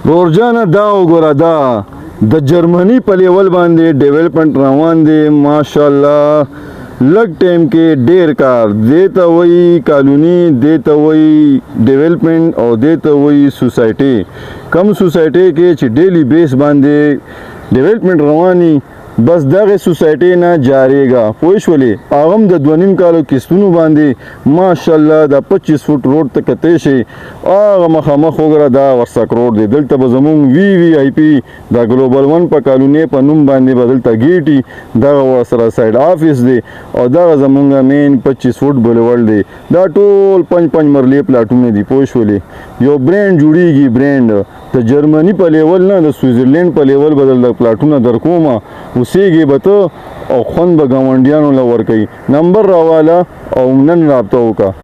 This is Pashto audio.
رورجانه دا وګوره دا د جرمني په لیول باندې ډیولپمنٹ روان دی ماشاءالله لږ ټایم کې ډیر کار دیته وی کالونی دیته وی ډیولپمنٹ او دیته وی سوسایټي کم سوسایټي کې چې ډیلی بیس باندې ډیولپمنٹ رواني بس دغه سوسایټي نه جاریږي پوه شولې هغه هم د 2.5 کالو کیستونو باندې ماشاءالله د 25 فوټ روډ ته کته شي هغه مخامخ وګره دا ورسک روډ دی دلته به زمونږ وی آی پی د ګلوبل 1 په کالونی په نوم باندې بدلته گیټي دا ورسره سایډ افیس دی او دا زمونږ مین 25 فوټ بولیوارډ دی دا ټول 5 مرلې پلاټونه دي پوه شولې یو برانډ جوړیږي برانډ د جرمني په لیول نه د سویټزرلند په لیول بدل د پلاټونه درکومه اوسېږي به ته او خوند به ګاونډیانو له ورکوي نمبر راواله او نن رابطه وکړه